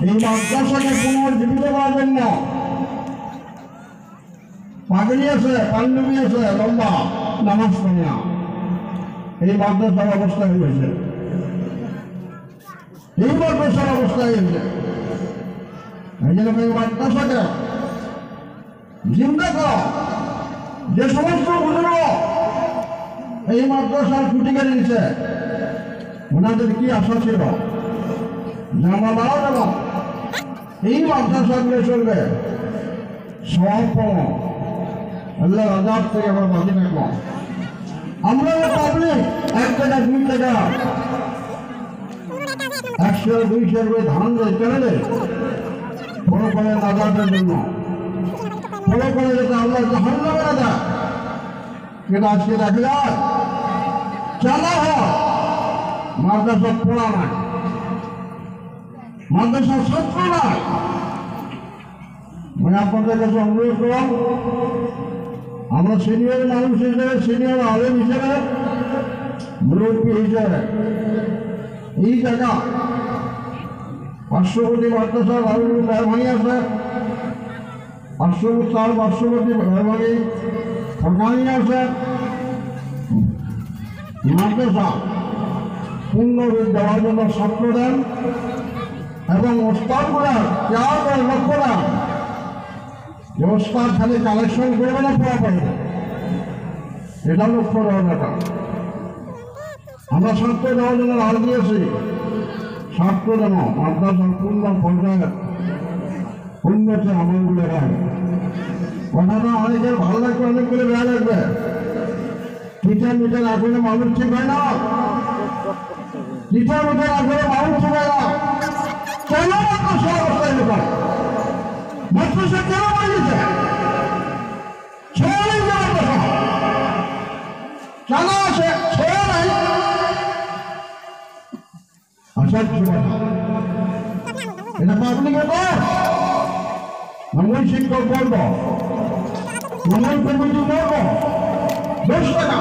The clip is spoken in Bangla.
এই মাদ্রাসাকে পুনর্জীবিত করার জন্য পাগড়ি আছে, পাঞ্জাবি আছে, লম্বা নামাজ পড়ে না, এই মাদ্রাসার অবস্থা হয়েছে, এই মাদ্রাসার অবস্থা হয়েছে। এই জন্য এই মাদ্রাসাকে জিন্দা করা, যে সমস্ত বুজুর্গ এই মাদ্রাসার ছুটি কেড়ে নিচ্ছে, ওনাদের কি আশা ছিল যে আমরা মারা যাব, এই মাদ্রাসাগুলো চলবে সব আল্লাহ আজাদ থেকে আমরা বাঁচি থাকবো। আমরা পাবলিক 1 টাকা 2 টাকা 100 200 করে ধান দেয় কেন দেয়? ফলো করে আজাদের জন্য, ফলো করে যাতে আল্লাহ জাহান্নামে না যায়। কিন্তু আজকে দেখা যায় চালা হয় মাদ্রাসা পড়া নাই, মাদ্রাসার ছাত্র নাই। মানে আপনাদের কাছে অনুরোধ করলাম, আমরা সিনিয়র মানুষ হিসেবে, সিনিয়র আলেম হিসেবে, মুরব্বী হিসেবে এই জায়গা পার্শ্ববর্তী মাদ্রাসা লালুর মেহরবানি আছে, পার্শ্ববর্তী মেহরবানি ফরমানি আছে, মাদ্রাসা পূর্ণ রূপ দেওয়ার জন্য ছাত্র দেন এবং ওস্তাদগুলা কেয়ার করে লক্ষ্য দেন যে ওস্তাদ খালি কালেকশন করবে না, পড়া পাবে, এটা লক্ষ্য দেওয়ার ব্যাপার। আমরা ছাত্র দেওয়ার জন্য রাজ দিয়েছি, ছাত্র যেন মাদ্রাসার পূর্ণ পর্যায়ে উন্নতি আমলগুলো হয়। কথাটা অনেকের ভালো লাগবে, অনেকগুলো বেড়া লাগবে। টিচার মিটার না করলে মানুষ ঠিক হয় না, টিচার মিটার না করলে মানুষ ঠিক হয় না। কেন মাদ্রাসা অবস্থায় লোকায় মাদ্রাসা কেন বানিয়েছে? ছেড়ে মাদ্রাসা জানা আছে, ছেড়ে নাই। আচ্ছা এটা পাবলিকের দোষ, আমি শিক্ষক বলবো, আমি কমিটি বলবো, 10 টাকা